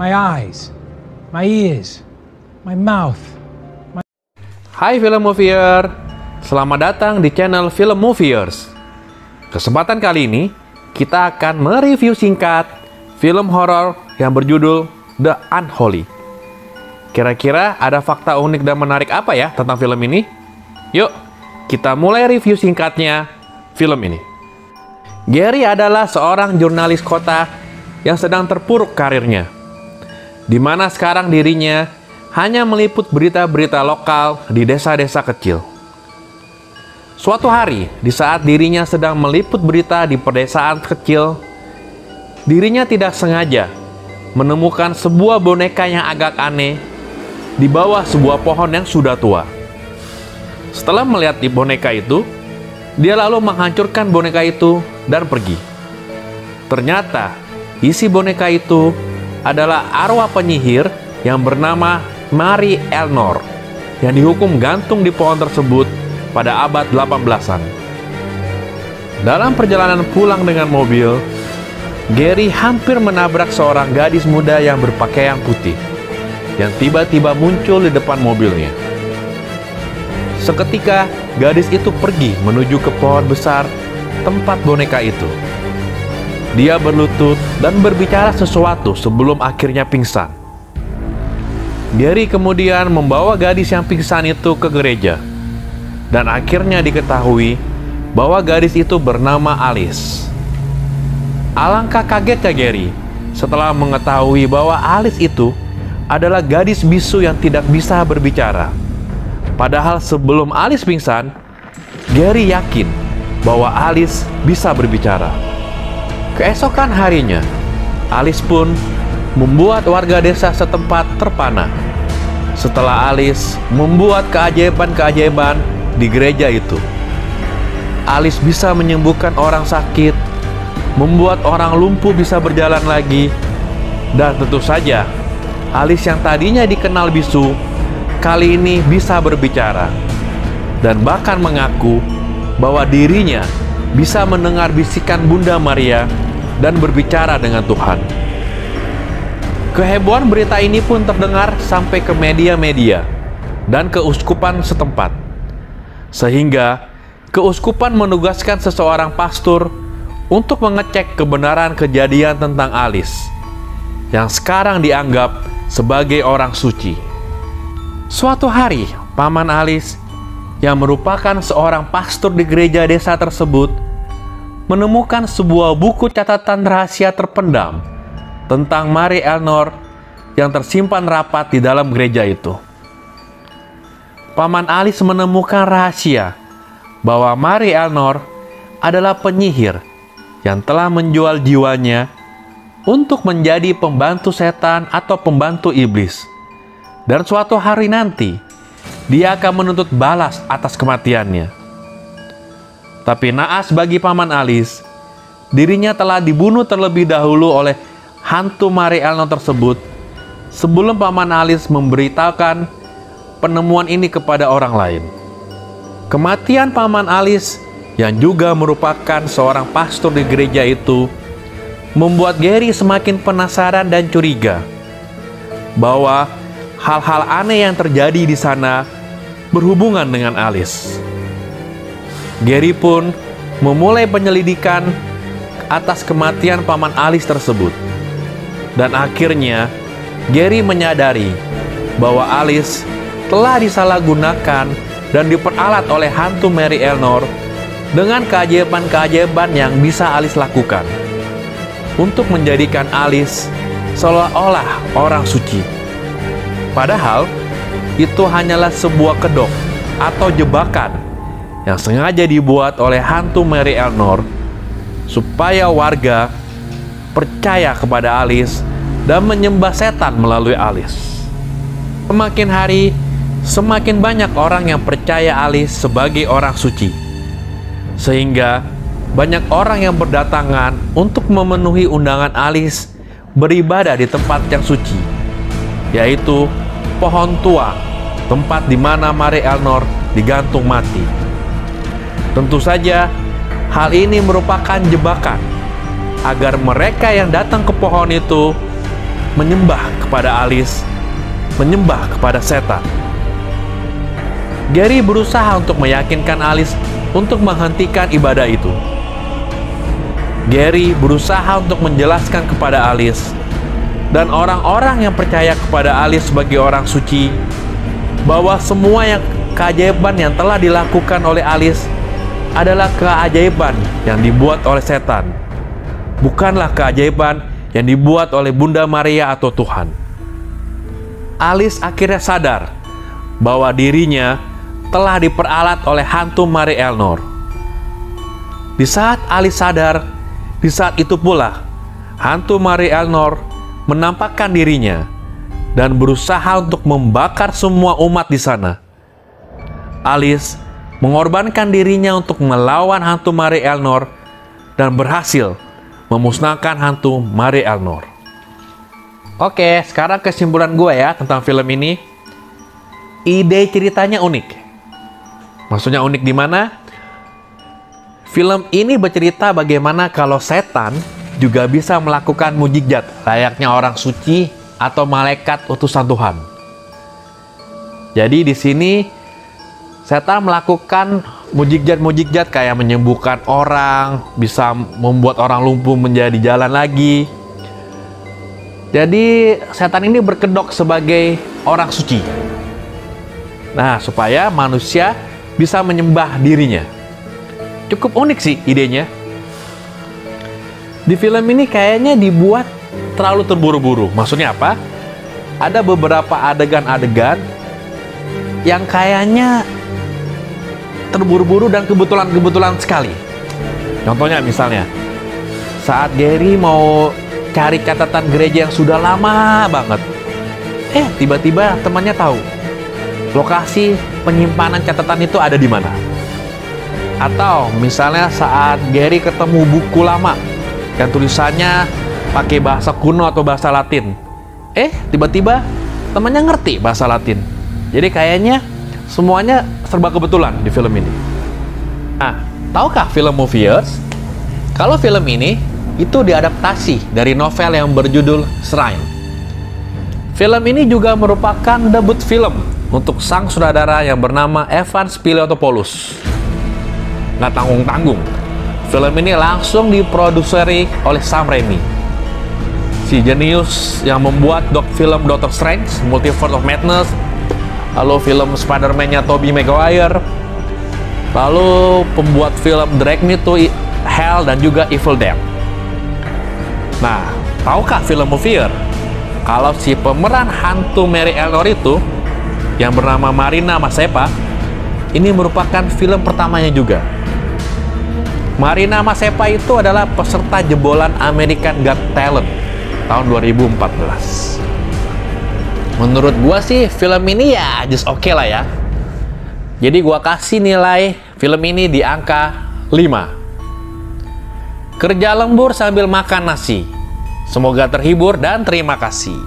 my eyes, my ears, my mouth. Hai Film Movier, selamat datang di channel Film Moviers. Kesempatan kali ini, kita akan mereview singkat film horor yang berjudul The Unholy. Kira-kira ada fakta unik dan menarik apa ya tentang film ini? Yuk, kita mulai review singkatnya film ini. Gary adalah seorang jurnalis kota yang sedang terpuruk karirnya, di mana sekarang dirinya hanya meliput berita-berita lokal di desa-desa kecil. Suatu hari, di saat dirinya sedang meliput berita di pedesaan kecil, dirinya tidak sengaja menemukan sebuah boneka yang agak aneh di bawah sebuah pohon yang sudah tua. Setelah melihat di boneka itu, dia lalu menghancurkan boneka itu dan pergi. Ternyata, isi boneka itu adalah arwah penyihir yang bernama Mary Elnor yang dihukum gantung di pohon tersebut pada abad 18-an. Dalam perjalanan pulang dengan mobil, Gary hampir menabrak seorang gadis muda yang berpakaian putih yang tiba-tiba muncul di depan mobilnya. Seketika, gadis itu pergi menuju ke pohon besar tempat boneka itu. Dia berlutut dan berbicara sesuatu sebelum akhirnya pingsan. Gary kemudian membawa gadis yang pingsan itu ke gereja, dan akhirnya diketahui bahwa gadis itu bernama Alice. Alangkah kagetnya Gary setelah mengetahui bahwa Alice itu adalah gadis bisu yang tidak bisa berbicara. Padahal sebelum Alice pingsan, Gary yakin bahwa Alice bisa berbicara. Keesokan harinya, Alice pun membuat warga desa setempat terpana setelah Alice membuat keajaiban-keajaiban di gereja itu. Alice bisa menyembuhkan orang sakit, membuat orang lumpuh bisa berjalan lagi, dan tentu saja Alice yang tadinya dikenal bisu kali ini bisa berbicara dan bahkan mengaku bahwa dirinya bisa mendengar bisikan Bunda Maria dan berbicara dengan Tuhan. Kehebohan berita ini pun terdengar sampai ke media-media dan keuskupan setempat, sehingga keuskupan menugaskan seseorang pastor untuk mengecek kebenaran kejadian tentang Alice yang sekarang dianggap sebagai orang suci. Suatu hari, paman Alice yang merupakan seorang pastor di gereja desa tersebut menemukan sebuah buku catatan rahasia terpendam tentang Mary Elnor yang tersimpan rapat di dalam gereja itu. Paman Alice menemukan rahasia bahwa Mary Elnor adalah penyihir yang telah menjual jiwanya untuk menjadi pembantu setan atau pembantu iblis. Dan suatu hari nanti, dia akan menuntut balas atas kematiannya. Tapi naas bagi paman Alice, dirinya telah dibunuh terlebih dahulu oleh hantu Mary Elnor tersebut sebelum paman Alice memberitakan penemuan ini kepada orang lain. Kematian paman Alice yang juga merupakan seorang pastor di gereja itu membuat Gary semakin penasaran dan curiga bahwa hal-hal aneh yang terjadi di sana berhubungan dengan Alice. Gary pun memulai penyelidikan atas kematian paman Alice tersebut. Dan akhirnya, Gary menyadari bahwa Alice telah disalahgunakan dan diperalat oleh hantu Mary Elnor dengan keajaiban-keajaiban yang bisa Alice lakukan untuk menjadikan Alice seolah-olah orang suci. Padahal, itu hanyalah sebuah kedok atau jebakan yang sengaja dibuat oleh hantu Mary Elnor supaya warga percaya kepada Alice dan menyembah setan melalui Alice. Semakin hari, semakin banyak orang yang percaya Alice sebagai orang suci, sehingga banyak orang yang berdatangan untuk memenuhi undangan Alice beribadah di tempat yang suci, yaitu pohon tua, tempat di mana Mary Elnor digantung mati. Tentu saja, hal ini merupakan jebakan agar mereka yang datang ke pohon itu menyembah kepada Alice, menyembah kepada setan. Gary berusaha untuk meyakinkan Alice untuk menghentikan ibadah itu. Gary berusaha untuk menjelaskan kepada Alice dan orang-orang yang percaya kepada Alice sebagai orang suci bahwa semua keajaiban yang telah dilakukan oleh Alice adalah keajaiban yang dibuat oleh setan, bukanlah keajaiban yang dibuat oleh Bunda Maria atau Tuhan. Alice akhirnya sadar bahwa dirinya telah diperalat oleh hantu Marie Elnor. Di saat Alice sadar, di saat itu pula hantu Marie Elnor menampakkan dirinya dan berusaha untuk membakar semua umat di sana. Alice mengorbankan dirinya untuk melawan hantu Marie Elnor dan berhasil memusnahkan hantu Marie Elnor. Oke, sekarang kesimpulan gue ya tentang film ini. Ide ceritanya unik. Maksudnya unik di mana? Film ini bercerita bagaimana kalau setan juga bisa melakukan mukjizat layaknya orang suci atau malaikat utusan Tuhan. Jadi di sini setan melakukan mukjizat-mukjizat kayak menyembuhkan orang, bisa membuat orang lumpuh menjadi jalan lagi. Jadi setan ini berkedok sebagai orang suci. Nah, supaya manusia bisa menyembah dirinya. Cukup unik sih idenya. Di film ini kayaknya dibuat terlalu terburu-buru. Maksudnya apa? Ada beberapa adegan-adegan yang kayaknya terburu-buru dan kebetulan sekali. Contohnya misalnya, saat Gary mau cari catatan gereja yang sudah lama banget. Tiba-tiba temannya tahu lokasi penyimpanan catatan itu ada di mana. Atau misalnya saat Gary ketemu buku lama yang tulisannya pakai bahasa kuno atau bahasa Latin. Tiba-tiba temannya ngerti bahasa Latin. Jadi kayaknya semuanya serba kebetulan di film ini. Nah, tahukah film Moviers? Kalau film ini itu diadaptasi dari novel yang berjudul Shrine. Film ini juga merupakan debut film untuk sang sutradara yang bernama Evan Spiliotopoulos. Nggak tanggung-tanggung, film ini langsung diproduseri oleh Sam Raimi, si jenius yang membuat film Doctor Strange, Multiverse of Madness, lalu film Spider-Man-nya Tobey Maguire, lalu pembuat film Drag Me to Hell dan juga Evil Dead. Nah, tahukah film Movier kalau si pemeran hantu Marie Elnor itu yang bernama Marina Mazepa ini merupakan film pertamanya juga. Marina Mazepa itu adalah peserta jebolan American Got Talent tahun 2014. Menurut gua sih film ini ya just oke lah ya. Jadi gua kasih nilai film ini di angka 5. Kerja lembur sambil makan nasi. Semoga terhibur dan terima kasih.